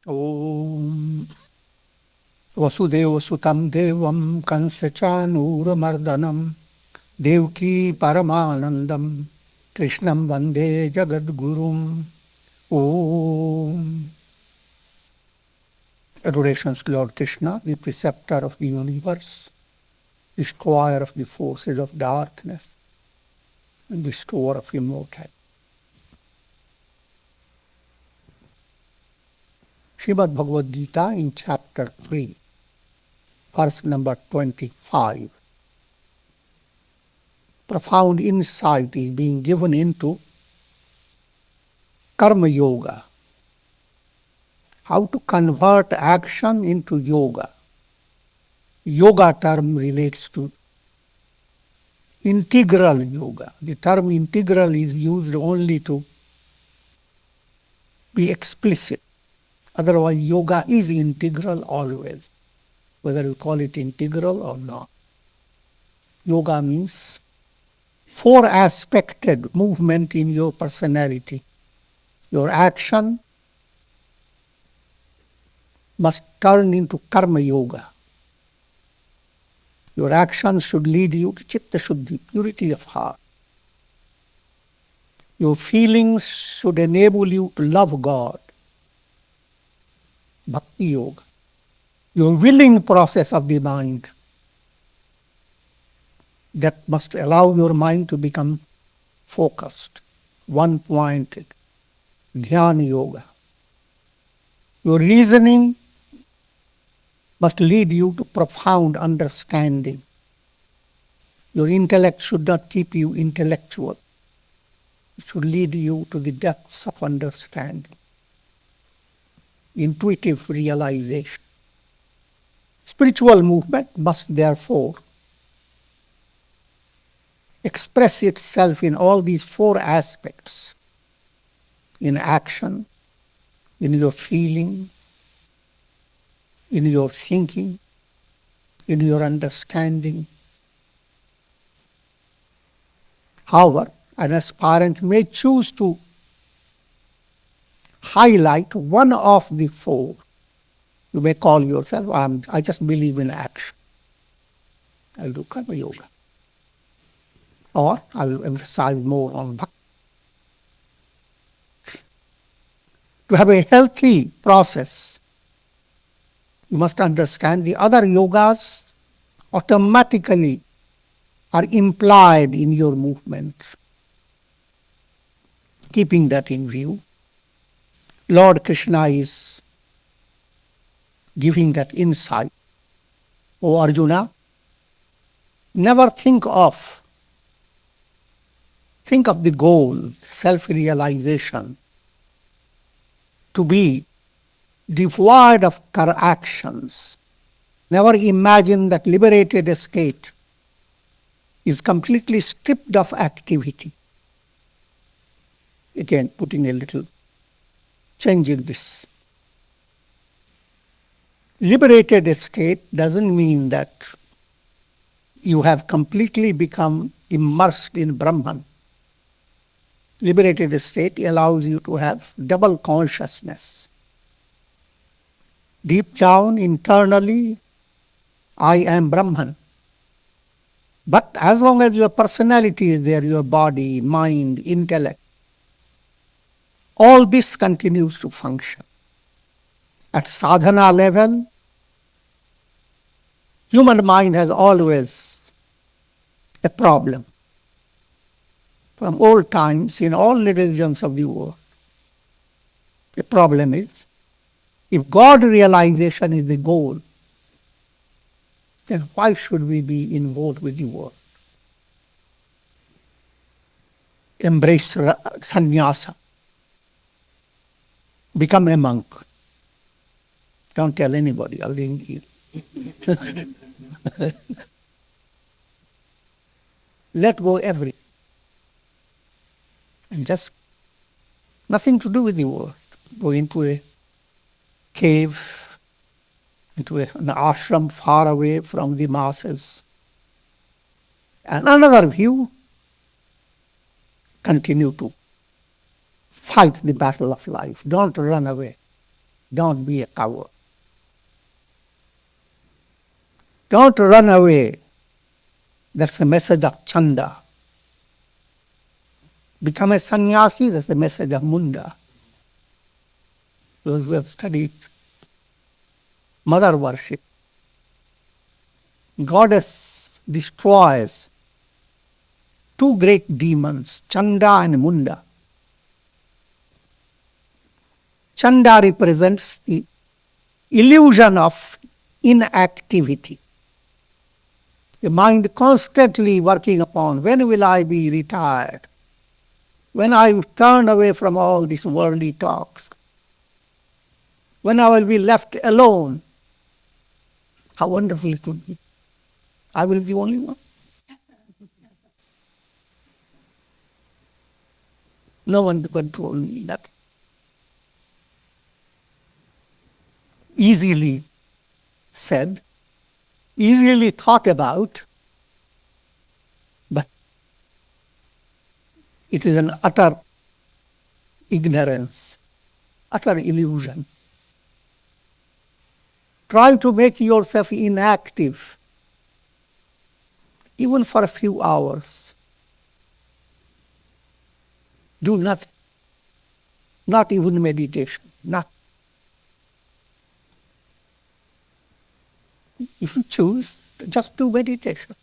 Om Vasudeva Sutam Devam Kansachanuramardanam Devki Paramanandam Krishnam Vande Jagadgurum. Om. Adorations to Lord Krishna, the preceptor of the universe, destroyer of the forces of darkness, and bestower of immortality. Srimad Bhagavad Gita in chapter 3, verse number 25. Profound insight is being given into Karma Yoga. How to convert action into yoga. Yoga term relates to integral yoga. The term integral is used only to be explicit. Otherwise, yoga is integral always, whether you call it integral or not. Yoga means four-aspected movement in your personality. Your action must turn into karma yoga. Your actions should lead you to chitta shuddhi, purity of heart. Your feelings should enable you to love God, bhakti yoga. Your willing process of the mind, that must allow your mind to become focused, one-pointed, dhyana yoga. Your reasoning must lead you to profound understanding. Your intellect should not keep you intellectual. It should lead you to the depths of understanding, intuitive realization. Spiritual movement must therefore express itself in all these four aspects: in action, in your feeling, in your thinking, in your understanding. However, an aspirant may choose to highlight one of the four. You may call yourself, I just believe in action. I'll do karma yoga. Or I will emphasize more on bhakti. To have a healthy process, you must understand the other yogas automatically are implied in your movements. Keeping that in view, Lord Krishna is giving that insight. O Arjuna, never think of the goal, self-realization, to be devoid of actions. Never imagine that liberated state is completely stripped of activity. Again, putting a little change in this. Liberated state doesn't mean that you have completely become immersed in Brahman. Liberated state allows you to have double consciousness. Deep down, internally, I am Brahman. But as long as your personality is there, your body, mind, intellect, all this continues to function. At sadhana level, human mind has always a problem. From old times, in all religions of the world, the problem is, if God realization is the goal, then why should we be involved with the world? Embrace sannyasa. Become a monk. Don't tell anybody. I'll leave you. Let go everything. And just nothing to do with the world. Go into a cave, into an ashram far away from the masses. And another view, continue to fight the battle of life. Don't run away. Don't be a coward. Don't run away. That's the message of Chanda. Become a sannyasi, that's the message of Munda. Those who have studied mother worship. Goddess destroys two great demons, Chanda and Munda. Chanda represents the illusion of inactivity. The mind constantly working upon, when will I be retired? When I turn away from all these worldly talks? When I will be left alone? How wonderful it would be. I will be the only one. No one to control me. Nothing. Easily said, easily thought about, but it is an utter ignorance, utter illusion. Try to make yourself inactive, even for a few hours. Do nothing, not even meditation, not. If you choose, just do meditation.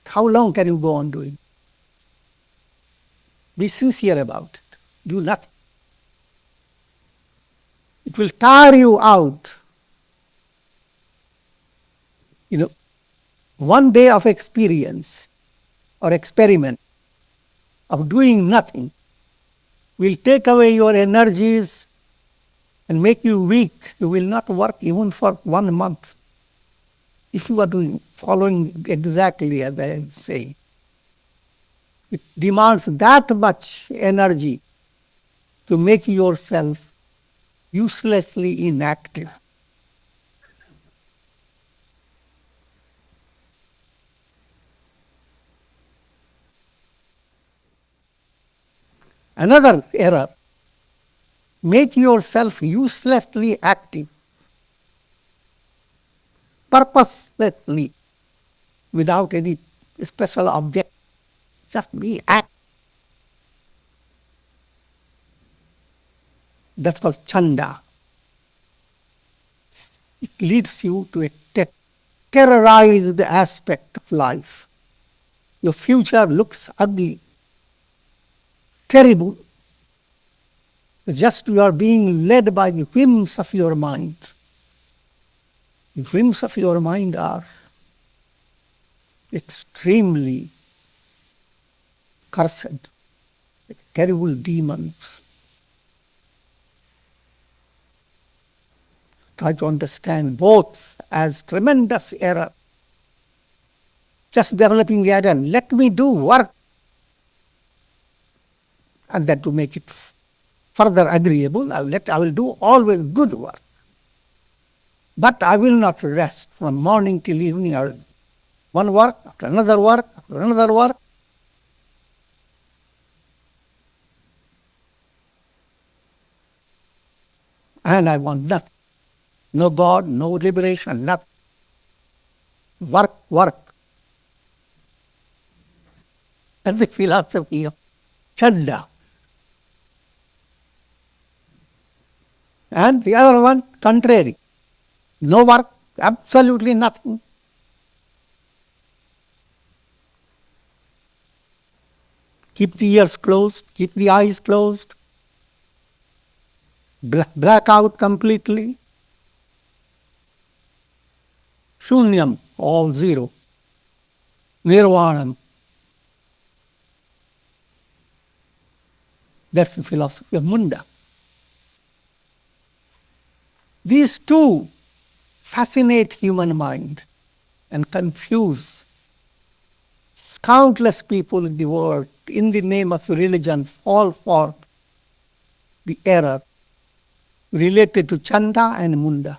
How long can you go on doing? Be sincere about it. Do nothing. It will tire you out. One day of experience or experiment of doing nothing will take away your energies and make you weak. You will not work even for 1 month if you are following exactly as I am saying. It demands that much energy to make yourself uselessly inactive. Another error, make yourself uselessly active, purposelessly, without any special object. Just be active. That's called Chanda. It leads you to a terrorized aspect of life. Your future looks ugly, terrible. Just you are being led by the whims of your mind. The whims of your mind are extremely cursed, terrible demons. Try to understand both as tremendous error. Just developing the idea, let me do work, and then to make it further agreeable, I will do always good work. But I will not rest from morning till evening. I will one work, after another work, after another work. And I want nothing. No God, no liberation, nothing. Work, work. That's the philosophy of Chanda. And the other one, contrary. No work, absolutely nothing. Keep the ears closed, keep the eyes closed. Black out completely. Shunyam, all zero. Nirvanam. That's the philosophy of Munda. These two fascinate human mind and confuse countless people in the world in the name of religion fall for the error related to Chanda and Munda.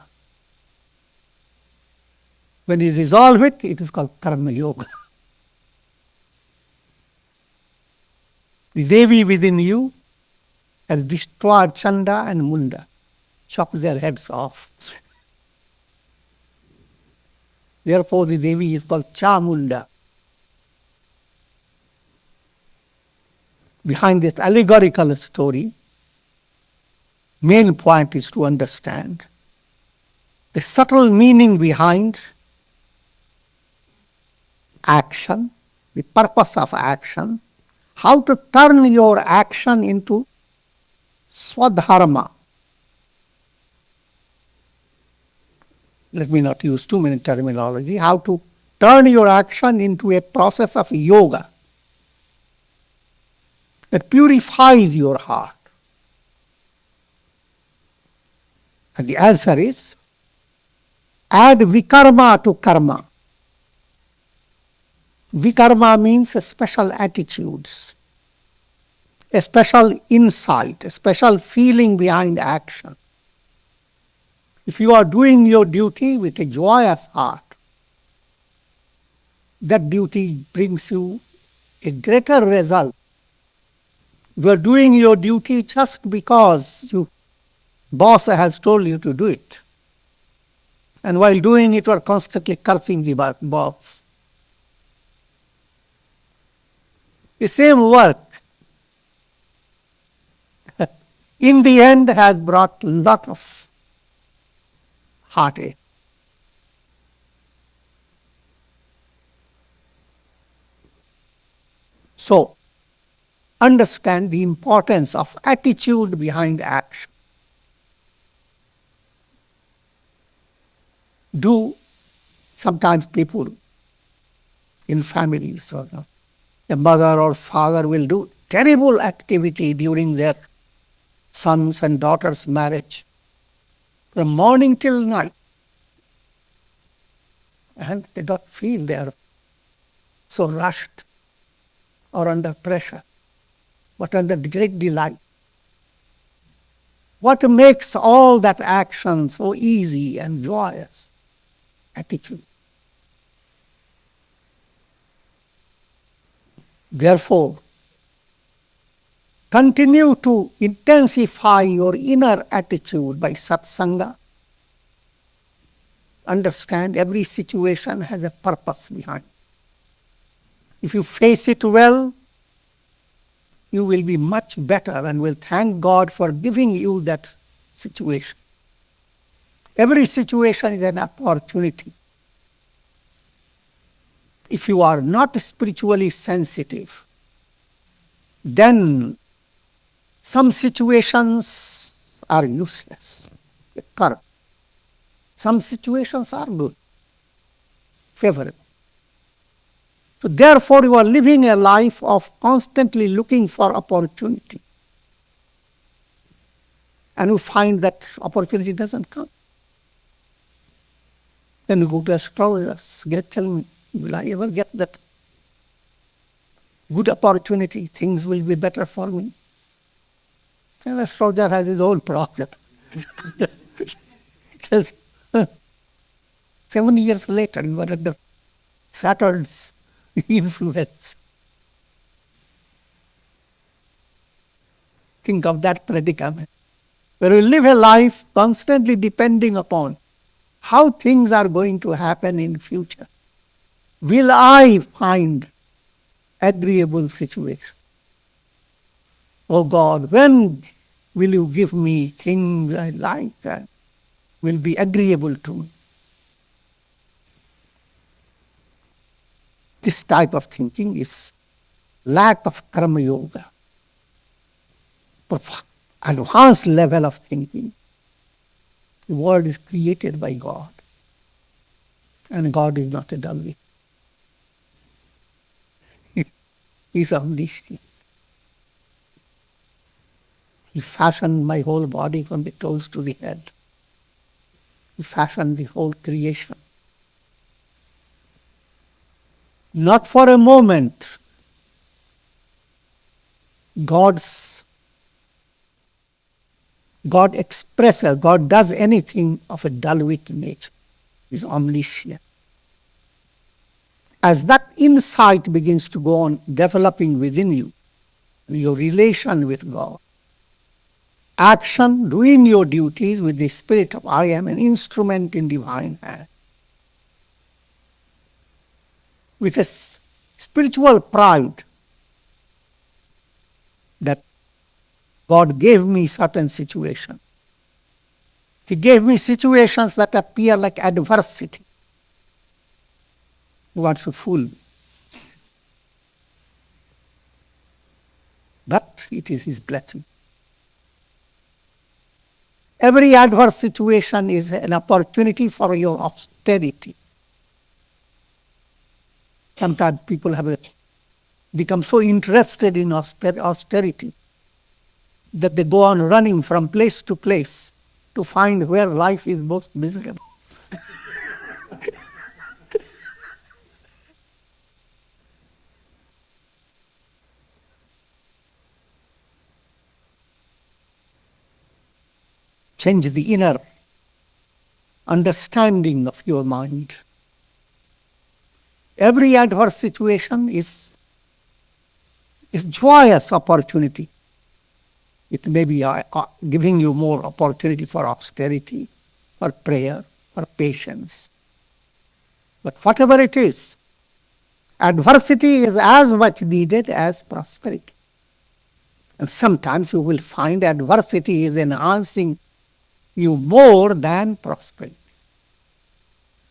When you resolve it, it is called Karma Yoga. The Devi within you has destroyed Chanda and Munda. chop their heads off. Therefore, the Devi is called Chamunda. Behind this allegorical story, main point is to understand the subtle meaning behind action, the purpose of action, how to turn your action into swadharma. Let me not use too many terminology. How to turn your action into a process of yoga that purifies your heart. And the answer is, add vikarma to karma. Vikarma means special attitudes, a special insight, a special feeling behind action. If you are doing your duty with a joyous heart, that duty brings you a greater result. You are doing your duty just because your boss has told you to do it. And while doing it, you are constantly cursing the boss. The same work, in the end, has brought a lot of heartache. So, understand the importance of attitude behind action. Sometimes people in families, a mother or father will do terrible activity during their sons and daughters' marriage, from morning till night. And they don't feel they are so rushed or under pressure, but under great delight. What makes all that action so easy and joyous? Attitude. Therefore, continue to intensify your inner attitude by satsanga. Understand every situation has a purpose behind. If you face it well, you will be much better and will thank God for giving you that situation. Every situation is an opportunity. If you are not spiritually sensitive, then some situations are useless. Correct. Some situations are good, favorable. So therefore, you are living a life of constantly looking for opportunity. And you find that opportunity doesn't come. Then you go to astrologers, tell me, will I ever get that good opportunity? Things will be better for me. And the astrologer has his own problem. It says, 7 years later, you are under Saturn's influence. Think of that predicament, where you live a life constantly depending upon how things are going to happen in future. Will I find agreeable situation? Oh God, when will you give me things I like and will be agreeable to me? This type of thinking is lack of karma yoga. Advanced level of thinking. The world is created by God. And God is not a dummy. He is omniscient. He fashioned my whole body from the toes to the head. He fashioned the whole creation. Not for a moment God expresses, God does anything of a dull-wit nature. He is omniscient. As that insight begins to go on developing within you, your relation with God, action, doing your duties with the spirit of I am an instrument in divine hand. With a spiritual pride that God gave me certain situations. He gave me situations that appear like adversity. He wants to fool me. But it is His blessing. Every adverse situation is an opportunity for your austerity. Sometimes people have become so interested in austerity that they go on running from place to place to find where life is most miserable. Change the inner understanding of your mind. Every adverse situation is joyous opportunity. It may be giving you more opportunity for austerity, for prayer, for patience. But whatever it is, adversity is as much needed as prosperity. And sometimes you will find adversity is enhancing you more than prosperity.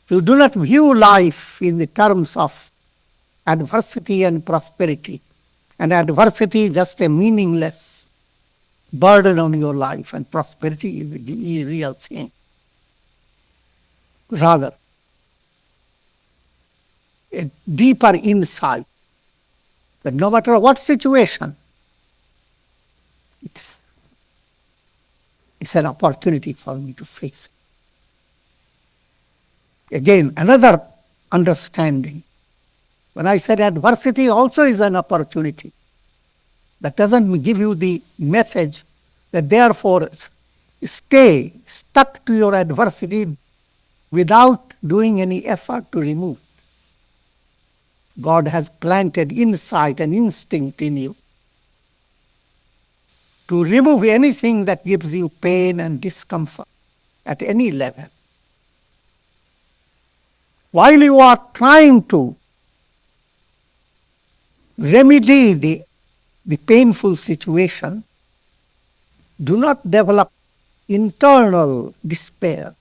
You do not view life in the terms of adversity and prosperity, and adversity just a meaningless burden on your life, and prosperity is a real thing. Rather, a deeper insight that no matter what situation, it's an opportunity for me to face it. Again, another understanding. When I said adversity also is an opportunity, that doesn't give you the message that therefore stay stuck to your adversity without doing any effort to remove. God has planted insight and instinct in you to remove anything that gives you pain and discomfort at any level. While you are trying to remedy the painful situation, do not develop internal despair.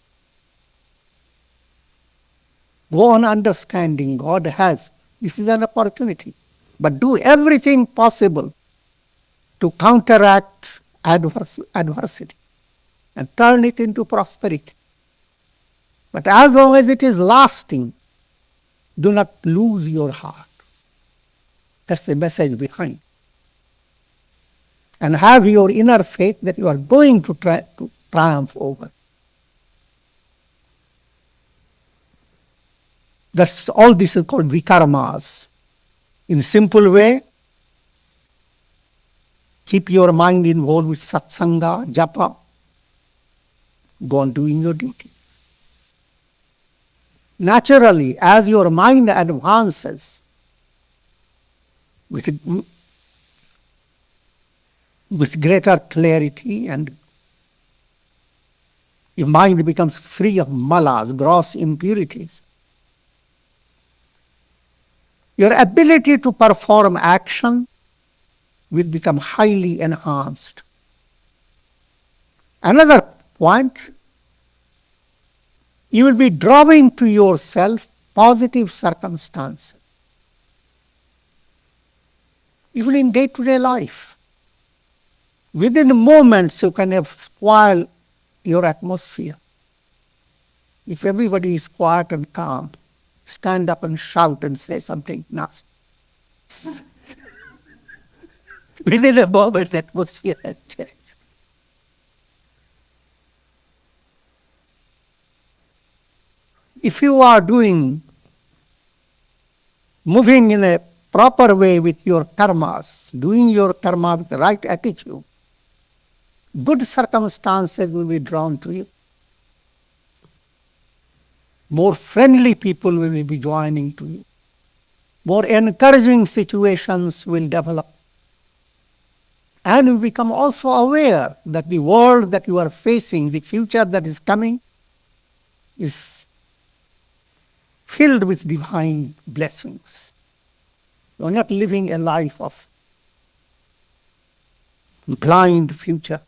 Go on understanding God has. This is an opportunity. But do everything possible to counteract adversity and turn it into prosperity. But as long as it is lasting, do not lose your heart. That's the message behind. And have your inner faith that you are going to triumph over. That's all. This is called vikarmas. In a simple way, keep your mind involved with satsanga, japa. Go on doing your duty. Naturally, as your mind advances with greater clarity, and your mind becomes free of malas, gross impurities, your ability to perform action will become highly enhanced. Another point, you will be drawing to yourself positive circumstances. Even in day-to-day life, within moments you can have spoiled your atmosphere. If everybody is quiet and calm, stand up and shout and say something nasty. Within a moment, the atmosphere has changed. If you are moving in a proper way with your karmas, doing your karma with the right attitude, good circumstances will be drawn to you. More friendly people will be joining to you. More encouraging situations will develop. And you become also aware that the world that you are facing, the future that is coming, is filled with divine blessings. You are not living a life of blind future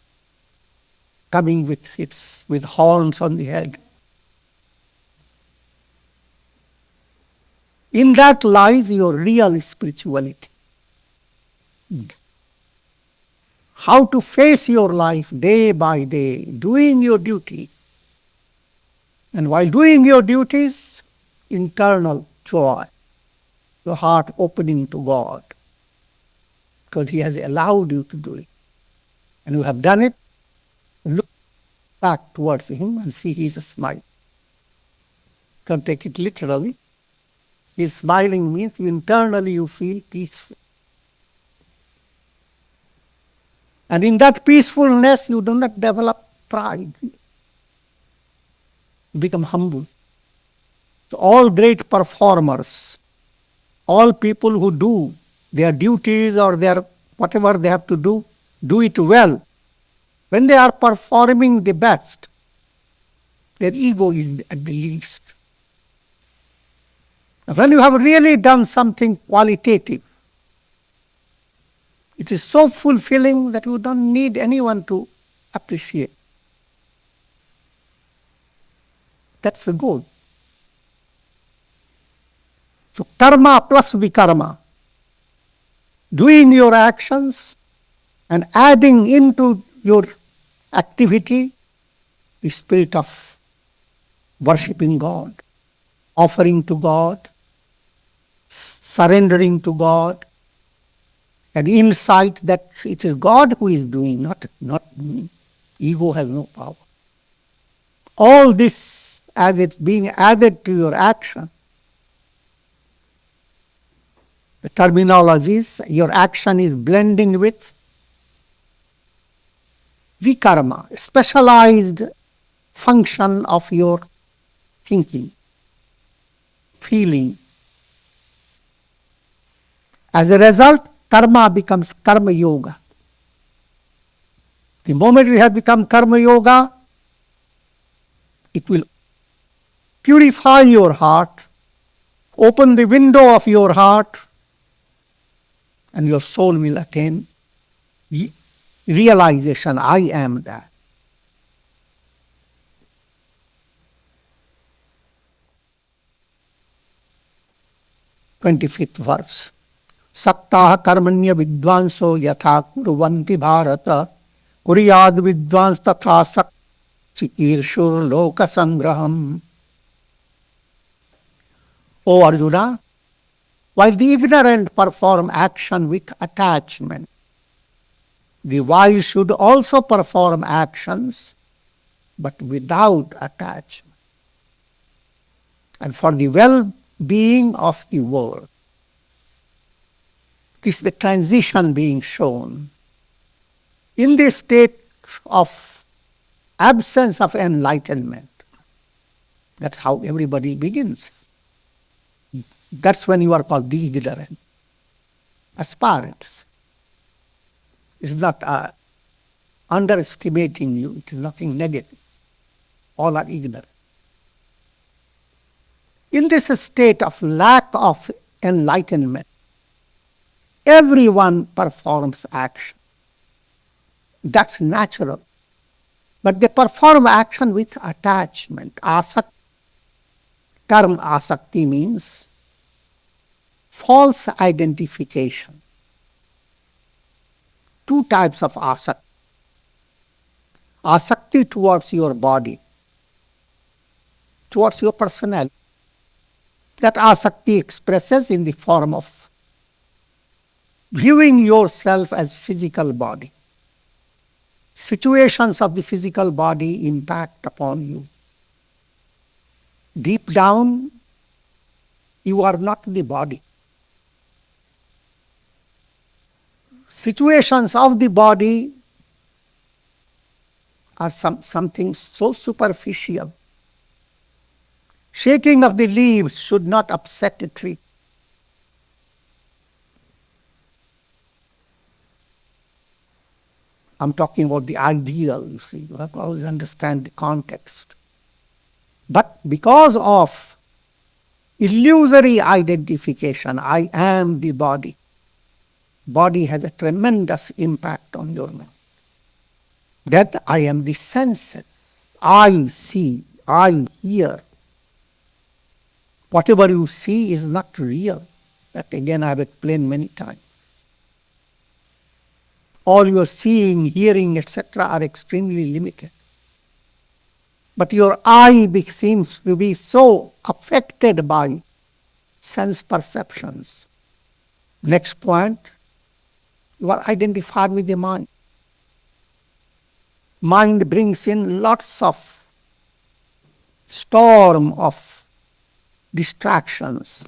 coming with horns on the head. In that lies your real spirituality. How to face your life day by day, doing your duty. And while doing your duties, internal joy, your heart opening to God, because He has allowed you to do it. And you have done it, look back towards Him and see He is smiling. Don't take it literally. His smiling means internally you feel peaceful. And in that peacefulness, you do not develop pride. You become humble. So all great performers, all people who do their duties or their whatever they have to do it well. When they are performing the best, their ego is at the least. When you have really done something qualitative, it is so fulfilling that you don't need anyone to appreciate. That's the goal. So karma plus vikarma, doing your actions and adding into your activity the spirit of worshipping God, offering to God, surrendering to God, an insight that it is God who is doing, not me. Ego has no power. All this, as it's being added to your action, the terminologies, your action is blending with vikarma, a specialized function of your thinking, feeling. As a result, karma becomes karma yoga. The moment it has become karma yoga, it will purify your heart, open the window of your heart, and your soul will attain realization, I am that. Twenty-fifth verse. Saktah karmanya vidvanso yatha kurvanti bharata kuriyad vidvans tatha sakchikirshur loka sangraham. O Arjuna, while the ignorant perform action with attachment, the wise should also perform actions but without attachment. And for the well-being of the world, this is the transition being shown. In this state of absence of enlightenment, that's how everybody begins. That's when you are called the ignorant. Aspirants. It's not underestimating you. It is nothing negative. All are ignorant. In this state of lack of enlightenment, everyone performs action. That's natural. But they perform action with attachment. Term asakti means false identification. Two types of asakti. Asakti towards your body, towards your personality. That asakti expresses in the form of viewing yourself as physical body. Situations of the physical body impact upon you. Deep down, you are not the body. Situations of the body are something so superficial. Shaking of the leaves should not upset a tree. I'm talking about the ideal, you see. You have to always understand the context. But because of illusory identification, I am the body. Body has a tremendous impact on your mind. That I am the senses. I see, I hear. Whatever you see is not real. That again I have explained many times. All your seeing, hearing, etc. are extremely limited. But your eye seems to be so affected by sense perceptions. Next point, you are identified with the mind. Mind brings in lots of storm of distractions,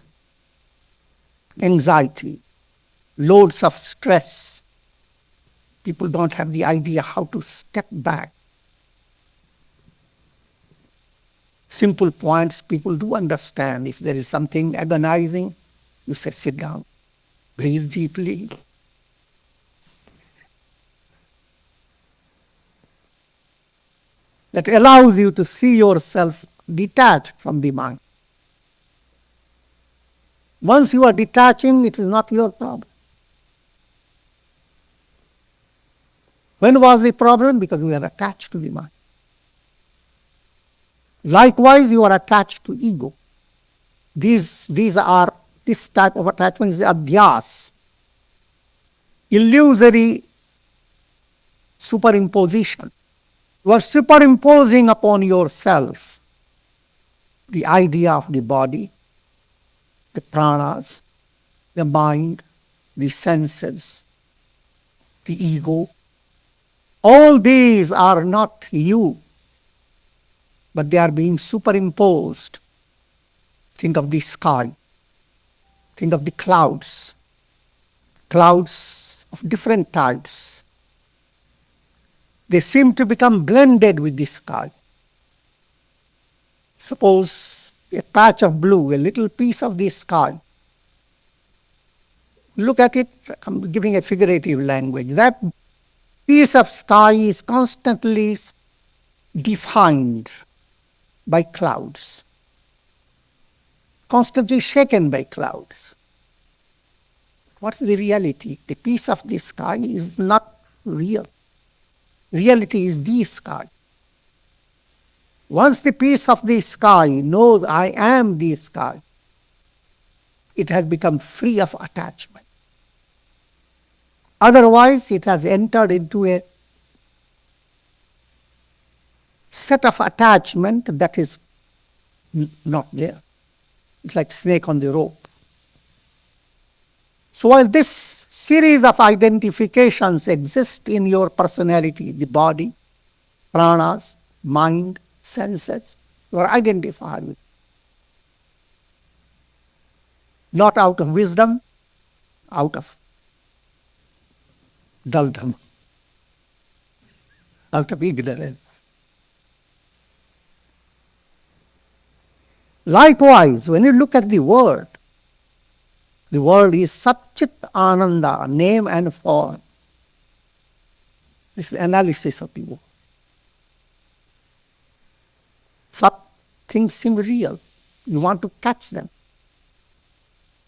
anxiety, loads of stress. People don't have the idea how to step back. Simple points people do understand. If there is something agonizing, you say, sit down, breathe deeply. That allows you to see yourself detached from the mind. Once you are detaching, it is not your problem. When was the problem? Because we are attached to the mind. Likewise, you are attached to ego. This type of attachment is adhyas, illusory superimposition. You are superimposing upon yourself the idea of the body, the pranas, the mind, the senses, the ego. All these are not you, but they are being superimposed. Think of the sky. Think of the clouds. Clouds of different types. They seem to become blended with the sky. Suppose a patch of blue, a little piece of the sky. Look at it, I'm giving a figurative language. That piece of sky is constantly defined by clouds, constantly shaken by clouds. What's the reality? The piece of the sky is not real. Reality is the sky. Once the piece of the sky knows I am the sky, it has become free of attachment. Otherwise, it has entered into a set of attachment that is not there. It's like snake on the rope. So while this series of identifications exist in your personality, the body, pranas, mind, senses, you are identified with. Not out of wisdom, out of daldam, out of ignorance. Likewise, when you look at the word is Satchit Ananda, name and form. This is the analysis of the word. Sat, things seem real. You want to catch them.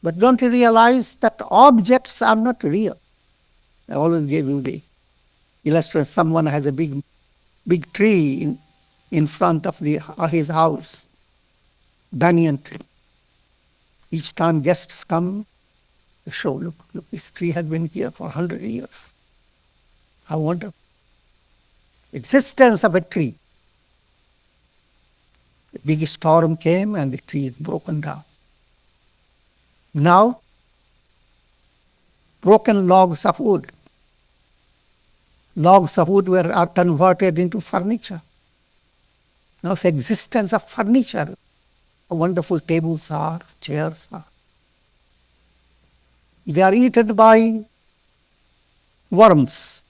But don't you realize that objects are not real? I always gave you the illustration. Someone has a big tree in front of his house, banyan tree. Each time guests come, they show, look, this tree has been here for 100 years. How wonderful. Existence of a tree. A big storm came and the tree is broken down. Now, broken logs of wood. Logs of wood are converted into furniture. Now the existence of furniture. How wonderful tables are, chairs are. They are eaten by worms.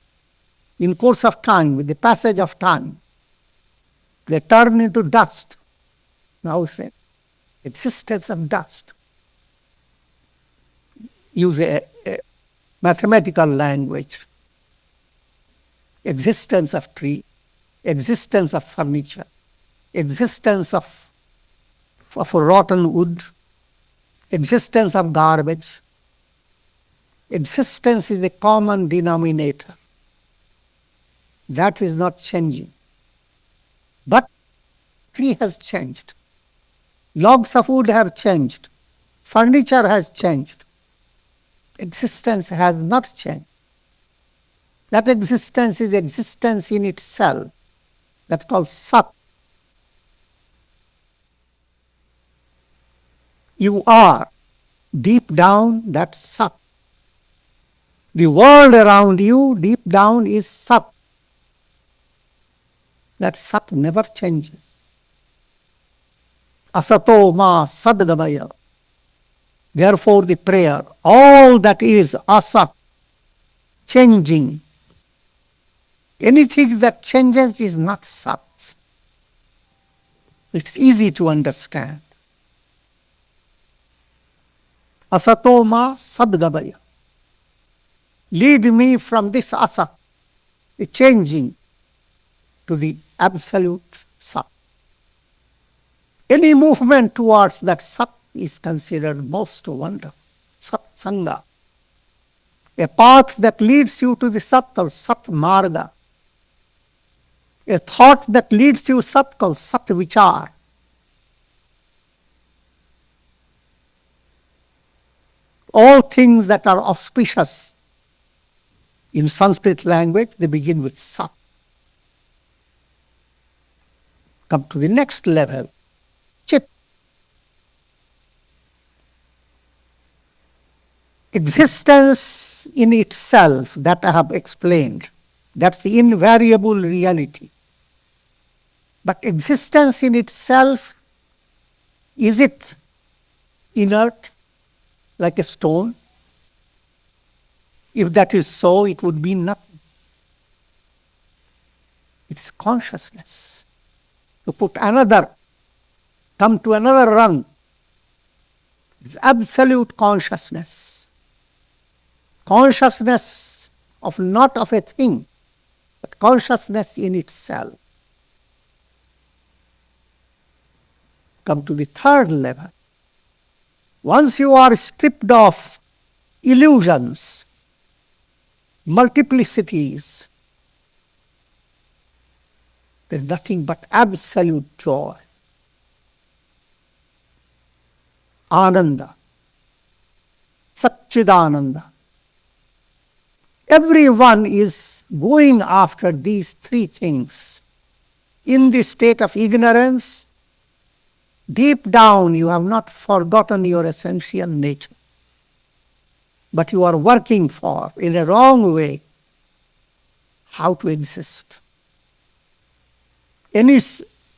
In course of time, with the passage of time, they turn into dust. Now the existence of dust. Use a mathematical language. existence of tree, existence of furniture, existence of rotten wood, existence of garbage. Existence is a common denominator. That is not changing. But tree has changed. Logs of wood have changed. Furniture has changed. Existence has not changed. That existence is existence in itself. That's called Sat. You are. Deep down, that's Sat. The world around you, deep down, is Sat. That Sat never changes. Asato ma sadgamaya. Therefore the prayer, all that is asat, changing. Anything that changes is not Sat. It's easy to understand. Asato ma sadgamaya. Lead me from this asat, the changing, to the absolute Sat. Any movement towards that Sat is considered most wonderful. Sat Sangha. A path that leads you to the Sat called Sat Marga. A thought that leads you Sat called Sat Vichar. All things that are auspicious in Sanskrit language, they begin with Sat. Come to the next level, Chit. Existence in itself, that I have explained, that's the invariable reality. But existence in itself, is it inert, like a stone? If that is so, it would be nothing. It's consciousness. To come to another rung, it's absolute consciousness. Consciousness of not of a thing, but consciousness in itself. Come to the third level. Once you are stripped of illusions, multiplicities, there is nothing but absolute joy. Ananda. Satchidananda. Everyone is going after these three things. In the state of ignorance, deep down you have not forgotten your essential nature. But you are working for, in a wrong way, how to exist. Any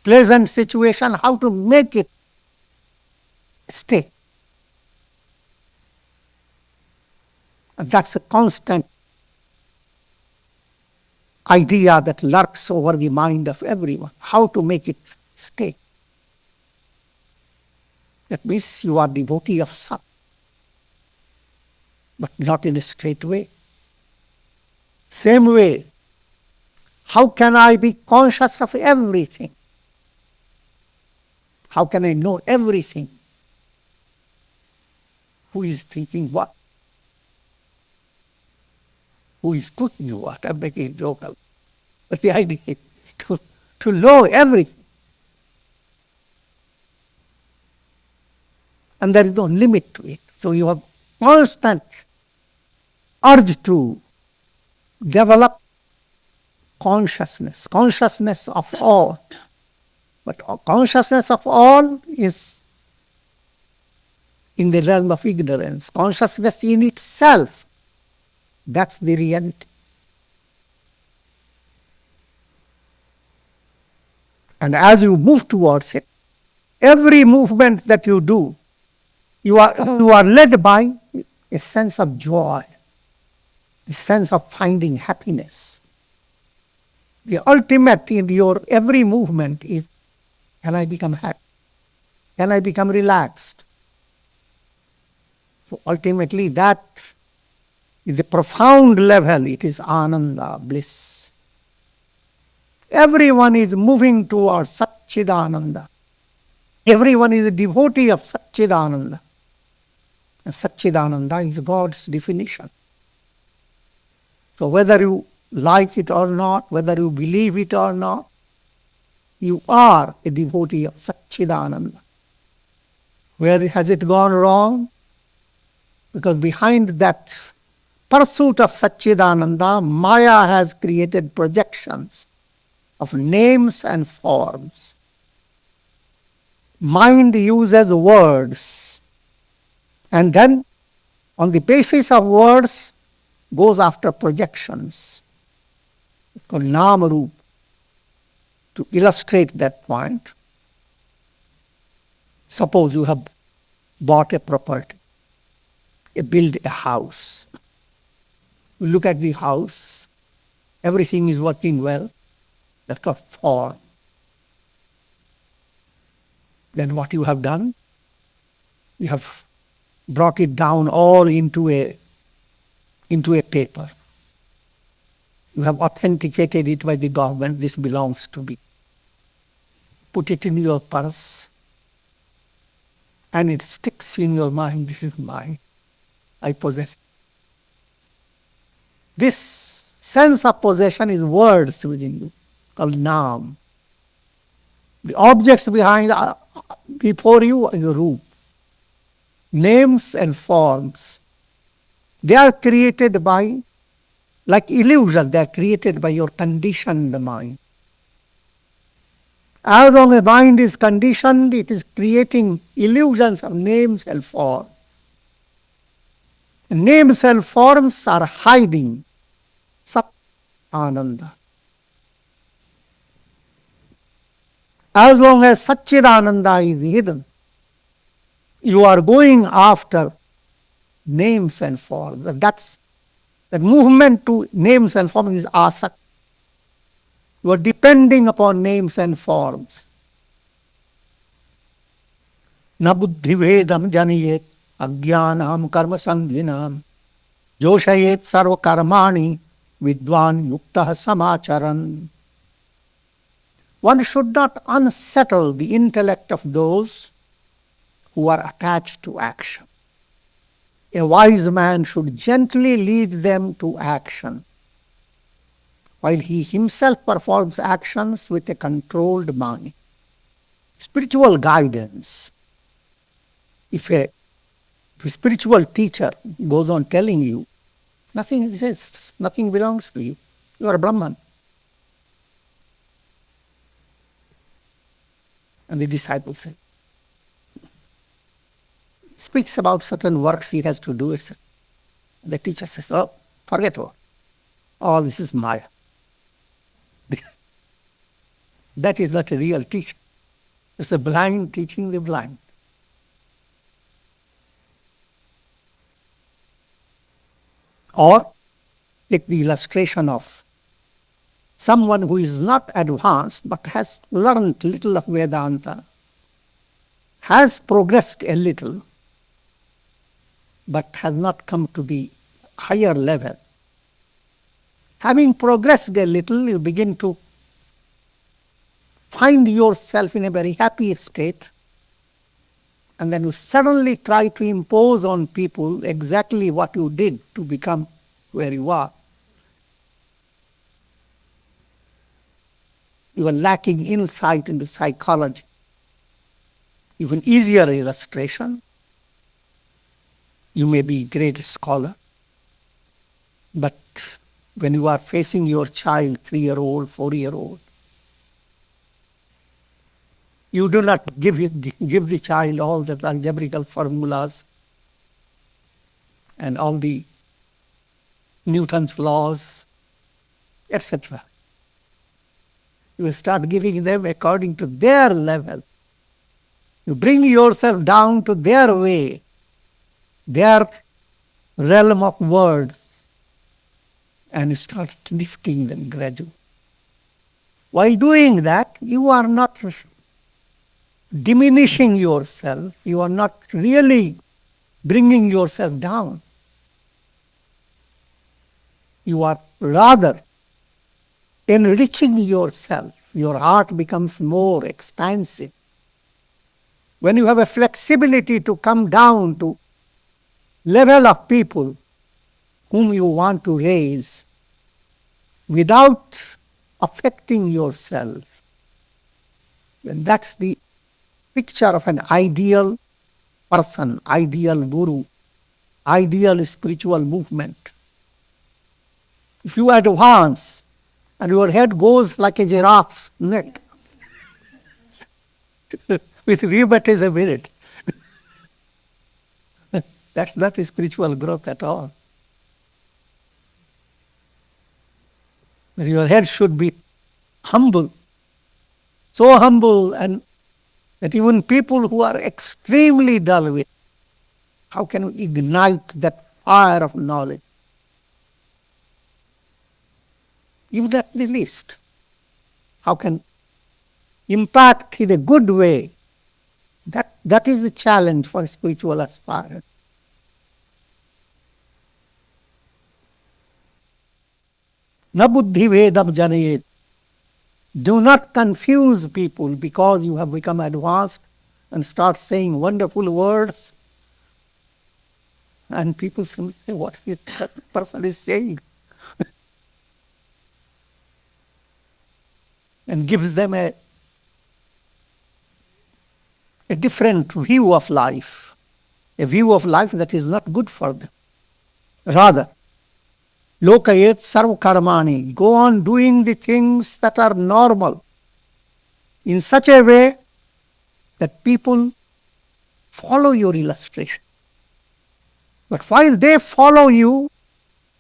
pleasant situation, how to make it stay. And that's a constant idea that lurks over the mind of everyone, how to make it stay. That means you are devotee of Sat, but not in a straight way. Same way, how can I be conscious of everything? How can I know everything? Who is thinking what? Who is cooking what? I'm making a joke out. But the idea is to know everything. And there is no limit to it. So you have constant urge to develop consciousness of all. But consciousness of all is in the realm of ignorance. Consciousness in itself, that's the reality. And as you move towards it, every movement that you do, you are led by a sense of joy, a sense of finding happiness. The ultimate in your every movement is, can I become happy? Can I become relaxed? So ultimately that is the profound level. It is ananda, bliss. Everyone is moving towards Satchidananda. Everyone is a devotee of Satchidananda. And Satchidananda is God's definition. So whether you like it or not, whether you believe it or not, you are a devotee of Satchidananda. Where has it gone wrong? Because behind that pursuit of Satchidananda, Maya has created projections of names and forms. Mind uses words, and then on the basis of words goes after projections. It's called Namarup. To illustrate that point, suppose you have bought a property, you build a house. You look at the house, everything is working well, that's called form. Then what you have done? You have brought it down all into a paper. You have authenticated it by the government, this belongs to me. Put it in your purse, and it sticks in your mind, this is mine, I possess. This sense of possession is words within you, called Nam. The objects before you are your Roop. Names and forms, they are created by, like illusion, they are created by your conditioned mind. As long as mind is conditioned, it is creating illusions of names and forms. Names and forms are hiding Sat Ananda. As long as Satchidananda is hidden, you are going after names and forms. That movement to names and forms is asakti. You are depending upon names and forms. Na buddhi vedam janiyet ajnanam karma sanghinam joshayet sarva karmani vidwan yukta samacharan. One should not unsettle the intellect of those who are attached to action. A wise man should gently lead them to action, while he himself performs actions with a controlled mind. Spiritual guidance. If a spiritual teacher goes on telling you, nothing exists, nothing belongs to you, you are a Brahman. And the disciple said, speaks about certain works he has to do, etc. The teacher says, oh, forget all. All this is Maya. That is not a real teacher. It's a blind teaching the blind. Or take the illustration of someone who is not advanced but has learned little of Vedanta, has progressed a little, but has not come to the higher level. Having progressed a little, you begin to find yourself in a very happy state, and then you suddenly try to impose on people exactly what you did to become where you are. You are lacking insight into psychology. Even easier illustration, you may be a great scholar, but when you are facing your child, 3-year-old, 4-year-old, you do not give the child all the algebraical formulas and all the Newton's laws, etc. You start giving them according to their level. You bring yourself down to their way, their realm of words, and you start lifting them gradually. While doing that, you are not diminishing yourself, you are not really bringing yourself down. You are rather enriching yourself. Your heart becomes more expansive. When you have a flexibility to come down to level of people whom you want to raise without affecting yourself, then that's the picture of an ideal person, ideal guru, ideal spiritual movement. If you advance and your head goes like a giraffe's neck with rheumatism in it, that's not a spiritual growth at all. Your head should be humble, so humble, and that even people who are extremely dull with, how can we ignite that fire of knowledge? Even at the least, how can impact in a good way? That is the challenge for spiritual aspirants. Na buddhi vedam janayet. Do not confuse people because you have become advanced and start saying wonderful words. And people say, what is that person is saying? And gives them a different view of life, a view of life that is not good for them. Rather, lokayet sarva karmani, go on doing the things that are normal in such a way that people follow your illustration. But while they follow you,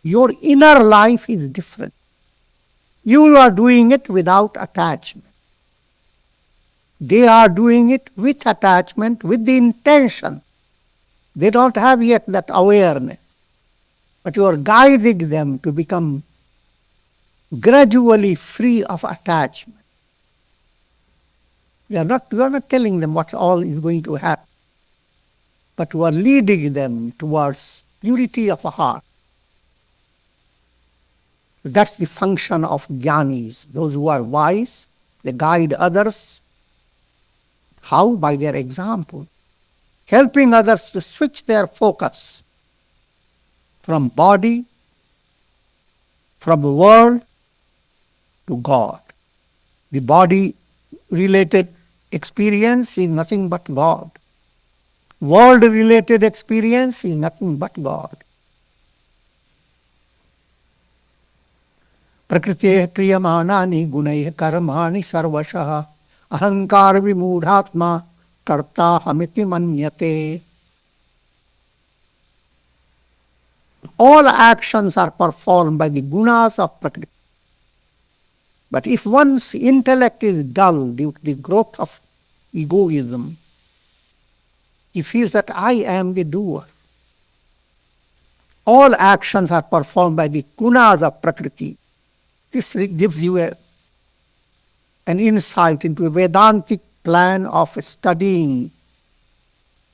your inner life is different. You are doing it without attachment. They are doing it with attachment, with the intention. They don't have yet that awareness. But you are guiding them to become gradually free of attachment. You are not telling them what all is going to happen, but you are leading them towards purity of heart. That's the function of jnanis, those who are wise. They guide others. How? By their example. Helping others to switch their focus from body, from the world, to God. The body-related experience is nothing but God. World-related experience is nothing but God. Prakriteha kriyamanani gunaiha karmani sarvashaha ahankar vimudhatma karta hamiti manyate. All actions are performed by the gunas of Prakriti. But if one's intellect is dull due to the growth of egoism, he feels that I am the doer. All actions are performed by the gunas of Prakriti. This gives you an insight into a Vedantic plan of studying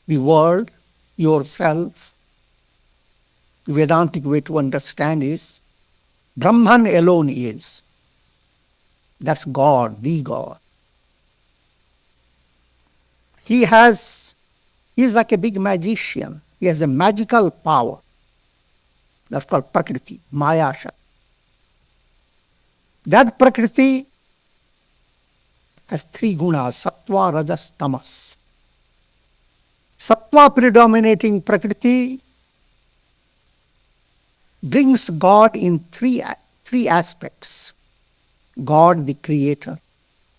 the world, yourself. The Vedantic way to understand is Brahman alone is. That's God, the God. He is like a big magician. He has a magical power. That's called Prakriti, Maya Shakti. That Prakriti has three gunas, Sattva, Rajas, Tamas. Sattva predominating Prakriti brings God in three aspects. God the creator,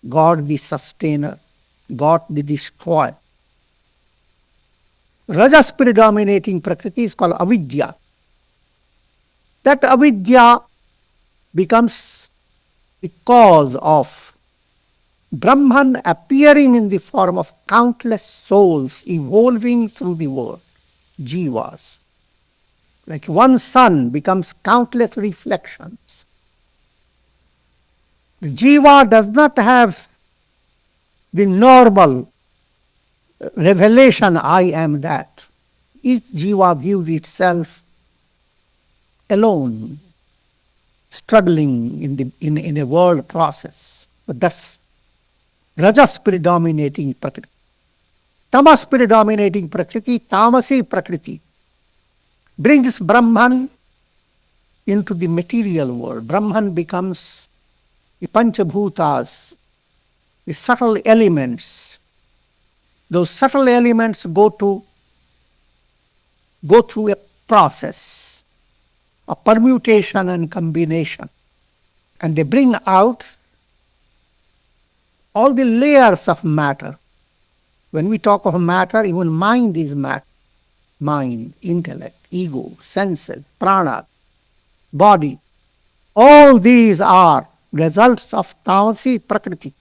God the sustainer, God the destroyer. Rajas predominating Prakriti is called avidya. That avidya becomes the cause of Brahman appearing in the form of countless souls evolving through the world, jivas. Like one sun becomes countless reflections. The jiva does not have the normal revelation, I am that. Each jiva views itself alone. struggling in a world process. But that's Rajas predominating Prakriti. Tamas predominating Prakriti, Tamasi Prakriti, brings Brahman into the material world. Brahman becomes the Panchabhutas, the subtle elements. Those subtle elements go through a process of permutation and combination, and they bring out all the layers of matter. When we talk of matter, even mind is matter. Mind, intellect, ego, senses, prana, body. All these are results of Tamasi Prakriti.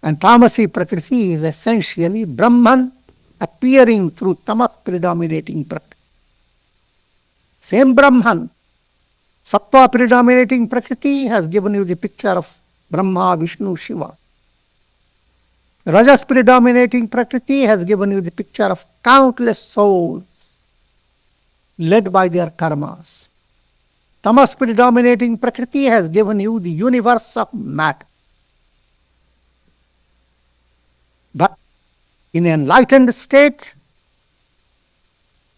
And Tamasi Prakriti is essentially Brahman appearing through Tamas predominating Prakriti. Same Brahman, Sattva predominating Prakriti, has given you the picture of Brahma, Vishnu, Shiva. Rajas predominating Prakriti has given you the picture of countless souls led by their karmas. Tamas predominating Prakriti has given you the universe of matter. But in an enlightened state,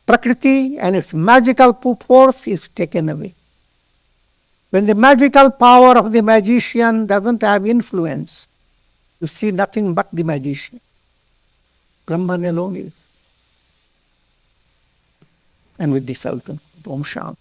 Prakriti and its magical force is taken away. When the magical power of the magician doesn't have influence, you see nothing but the magician. Brahman alone is. And with this I will conclude. Om Shanti.